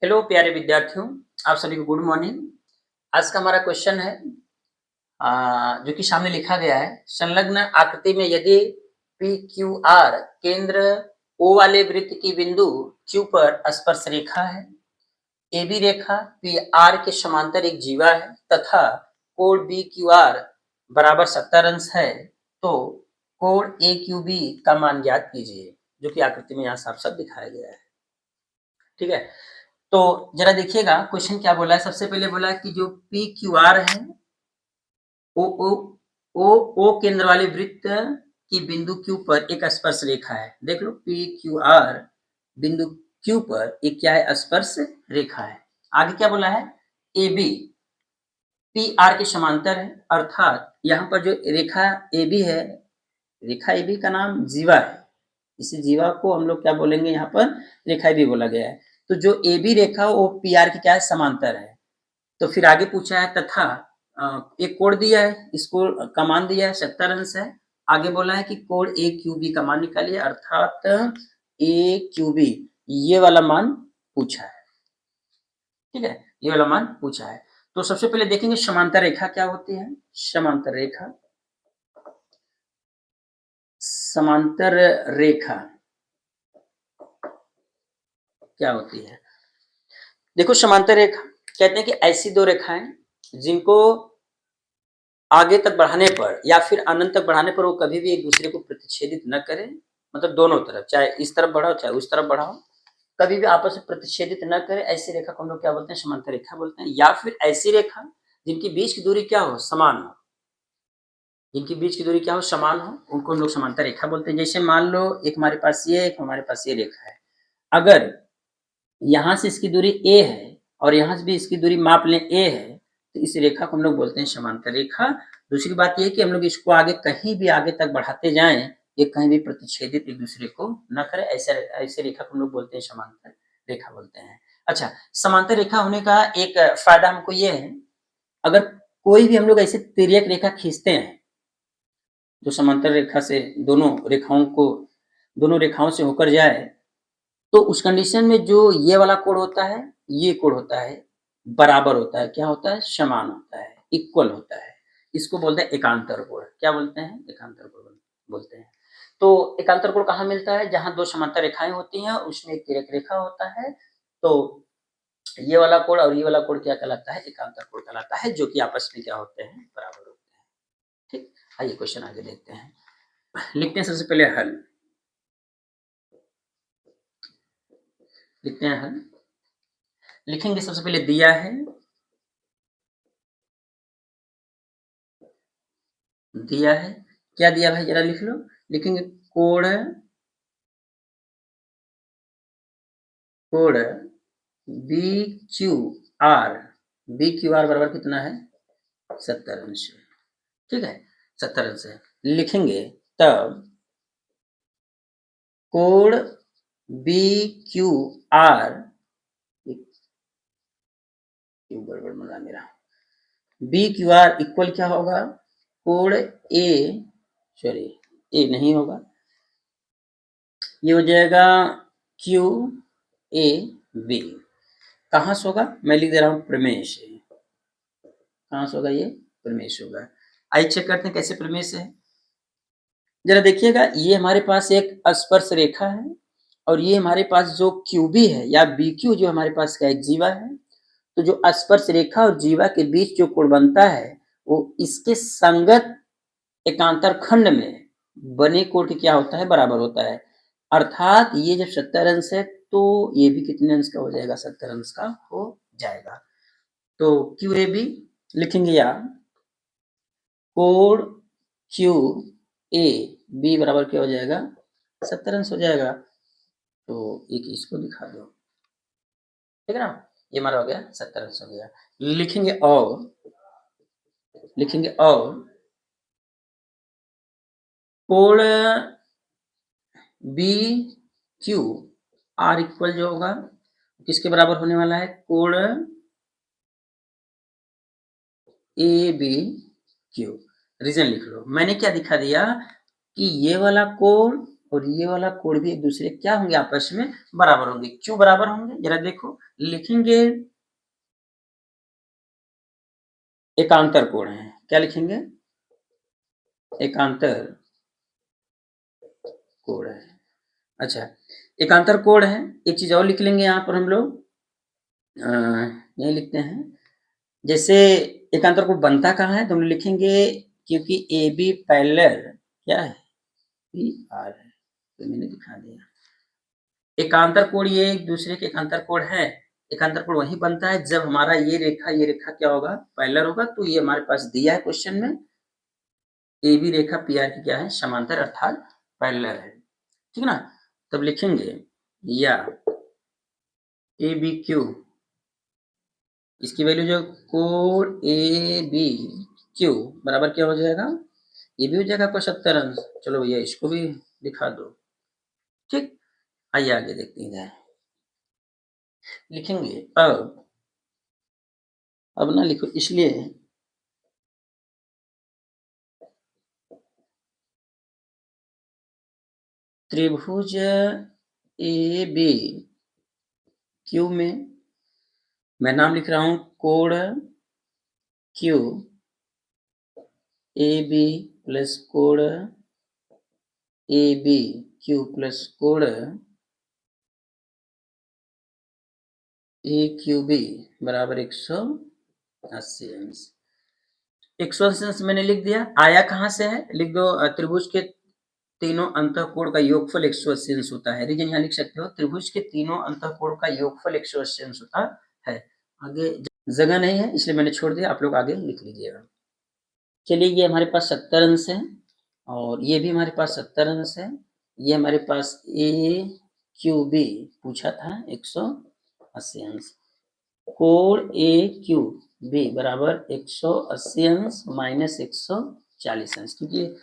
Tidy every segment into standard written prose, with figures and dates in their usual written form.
Hello प्यारे विद्यार्थियों, आप सभी को गुड मॉर्निंग। आज का हमारा क्वेश्चन है जो कि सामने लिखा गया है। संलग्न आकृति में यदि पी क्यू आर केंद्र ओ वाले वृत्त की बिंदु क्यू पर स्पर्श रेखा है, ए बी रेखा पी आर के समांतर एक जीवा है तथा कोण बी क्यू आर बराबर 70 अंश है, तो कोण ए क्यू बी का मान ज्ञात कीजिए, जो कि आकृति में यहाँ साफ साफ दिखाया गया है। ठीक है, तो जरा देखिएगा क्वेश्चन क्या बोला है। सबसे पहले बोला है कि जो पी क्यू आर है ओ ओ ओ ओ केंद्र वाले वृत्त की बिंदु क्यू पर एक स्पर्श रेखा है। देख लो, पी क्यू आर बिंदु क्यू पर एक क्या है, स्पर्श रेखा है। आगे क्या बोला है, ए बी पी आर के समांतर है, अर्थात यहाँ पर जो रेखा ए बी है, रेखा ए बी का नाम जीवा है। इसी जीवा को हम लोग क्या बोलेंगे, यहाँ पर रेखा ए बी बोला गया है। तो जो ए बी रेखा वो पी आर की क्या है, समांतर है। तो फिर आगे पूछा है तथा एक कोण दिया है, इसको का मान दिया है 70 अंश है। आगे बोला है कि कोण ए क्यू बी का मान निकालिए, अर्थात ए क्यू बी ये वाला मान पूछा है। ठीक है, ये वाला मान पूछा है। तो सबसे पहले देखेंगे समांतर रेखा क्या होती है। समांतर रेखा, समांतर रेखा क्या होती है। देखो, समांतर रेखा कहते हैं कि ऐसी दो रेखाएं जिनको आगे तक बढ़ाने पर या फिर अनंत तक बढ़ाने पर वो कभी भी एक दूसरे को प्रतिच्छेदित न करें, मतलब दोनों तरफ, चाहे इस तरफ बढ़ाओ चाहे उस तरफ बढ़ाओ, कभी भी आपस में प्रतिच्छेदित न करे, ऐसी रेखा को हम लोग क्या बोलते हैं, समांतर रेखा बोलते हैं। या फिर ऐसी रेखा जिनकी बीच की दूरी क्या हो, समान हो, जिनकी बीच की दूरी क्या हो, समान हो, उनको हम लोग समांतर रेखा बोलते हैं। जैसे मान लो एक हमारे पास ये, एक हमारे पास ये रेखा है। अगर यहां से इसकी दूरी ए है और यहां से भी इसकी दूरी माप लें ए है, तो इस रेखा को हम लोग बोलते हैं समांतर रेखा। दूसरी बात यह कि हम लोग इसको आगे कहीं भी आगे तक बढ़ाते जाएं, ये कहीं भी प्रतिच्छेदित एक दूसरे को न करे, ऐसे रेखा को हम लोग बोलते हैं समांतर रेखा बोलते हैं। अच्छा, समांतर रेखा होने का एक फायदा हमको ये है, अगर कोई भी हम लोग ऐसे तिर्यक रेखा खींचते हैं जो समांतर रेखा से दोनों रेखाओं से होकर जाए, तो उस कंडीशन में जो ये वाला कोण होता है, ये कोण होता है, बराबर होता है, क्या होता है, समान होता है, इक्वल होता है। इसको बोलते हैं एकांतर कोण। क्या बोलते हैं, एकांतर कोण बोलते हैं। तो एकांतर कोण कहाँ मिलता है, जहां दो समांतर रेखाएं होती हैं उसमें एक तिर्यक रेखा होता है, तो ये वाला कोण और ये वाला कोण क्या कहलाता है, एकांतर कोण कहलाता है, जो कि आपस में क्या होते हैं, बराबर होते हैं। ठीक, आइए क्वेश्चन आगे देखते हैं। लिखते हैं सबसे पहले हल, लिखते हैं हल। लिखेंगे सबसे पहले दिया है, दिया है क्या दिया भाई, जरा लिख लो। लिखेंगे कोण, कोण B Q R, B Q R बराबर कितना है, 70 अंश। ठीक है, 70 अंश है। लिखेंगे तब कोण बी क्यू आर, क्यू गड़बड़ मिला मेरा, बी क्यू आर इक्वल क्या होगा, कोण ए, सॉरी ए नहीं होगा, ये हो जाएगा क्यू ए बी। कहाँ से होगा, मैं लिख दे रहा हूं प्रमेय से। कहाँ से होगा, ये प्रमेय से होगा। आइए चेक करते हैं कैसे प्रमेय से है। जरा देखिएगा, ये हमारे पास एक स्पर्श रेखा है और ये हमारे पास जो क्यूबी है या बी क्यू जो हमारे पास का एक जीवा है। तो जो स्पर्श रेखा और जीवा के बीच जो कोण बनता है वो इसके संगत एकांतर खंड में बने कोण के क्या होता है, बराबर होता है। अर्थात ये जब 70 अंश है तो ये भी कितने अंश का हो जाएगा, 70 अंश का हो जाएगा। तो क्यू ए बी लिखेंगे, या कोण क्यू ए बी बराबर क्या हो जाएगा, 70 अंश हो जाएगा। तो एक इसको दिखा दो, ठीक है ना, ये हमारा हो गया 70 अंश हो गया। लिखेंगे और, लिखेंगे और कोण बी क्यू आर इक्वल जो होगा किसके बराबर होने वाला है, कोण ए बी क्यू। रीजन लिख लो, मैंने क्या दिखा दिया कि ये वाला कोण और ये वाला कोण भी एक दूसरे क्या होंगे, आपस में बराबर होंगे। क्यों बराबर होंगे, जरा देखो, लिखेंगे एकांतर कोण है। क्या लिखेंगे, एकांतर कोण है। अच्छा, एकांतर कोण है। एक चीज और लिख लेंगे यहाँ पर हम लोग, ये लिखते हैं, जैसे एकांतर कोण बनता कहाँ है, तो हम लिखेंगे क्योंकि ए बी पैरेलल क्या है, पी आर है, तो मैंने दिखा दिया। एकांतर कोण ये एक दूसरे के एकांतर कोण है। एकांतर कोण वही बनता है जब हमारा ये रेखा क्या होगा, पैरेलल होगा। तो ये हमारे पास दिया है क्वेश्चन में, ए बी रेखा पी आर की क्या है, समांतर अर्थात पैरेलल है। ठीक ना, तब लिखेंगे या ए बी क्यू, इसकी वैल्यू जो कोण ए बी क्यू बराबर क्या हो जाएगा, ये भी हो जाएगा 75 अंश। चलो भैया इसको भी दिखा दो। ठीक, आइए आगे देखते हैं। लिखेंगे अब ना लिखो, इसलिए त्रिभुज ए बी क्यू में मैं नाम लिख रहा हूं कोण क्यू ए बी प्लस कोण ए बी क्यू प्लस कोण ए क्यू बी बराबर 180 अंश। 180 अंश मैंने लिख दिया। आया कहाँ से है, लिख दो, त्रिभुज के तीनों अंतःकोण का योगफल 180 अंश होता है। रीजन यहाँ लिख सकते हो, त्रिभुज के तीनों अंतःकोण का योगफल 180 अंश होता है। आगे जगह नहीं है इसलिए मैंने छोड़ दिया, आप लोग आगे लिख लीजिएगा। चलिए, ये हमारे पास 70 अंश है और ये भी हमारे पास 70 अंश है। ये हमारे पास ए क्यू बी पूछा था 180 अंश। कोण ए क्यू बी बराबर 180 अंश माइनस 140 अंश, क्योंकि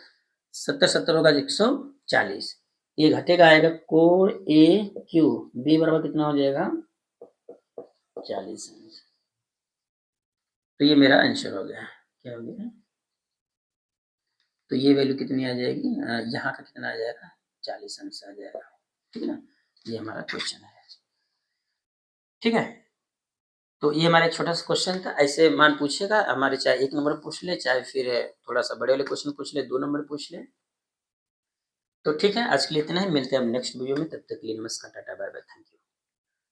70 होगा 140, ये घटेगा आएगा। कोण ए क्यू बी बराबर कितना हो जाएगा, 40 अंश। तो ये मेरा आंसर हो गया। क्या हो गया, तो ये वैल्यू कितनी आ जाएगी, यहाँ का कितना आ जाएगा, 40 अंश आ जाएगा। ठीक है ना, ये हमारा क्वेश्चन है। ठीक है, तो ये हमारा छोटा सा क्वेश्चन था। ऐसे मान पूछेगा हमारे, चाहे 1 नंबर पूछ ले, चाहे फिर थोड़ा सा बड़े वाले क्वेश्चन पूछ ले, 2 नंबर पूछ ले। तो ठीक है, आज के लिए इतना ही, मिलते हैं हम नेक्स्ट वीडियो में। तब तक के लिए नमस्कार, टाटा, बाय बाय।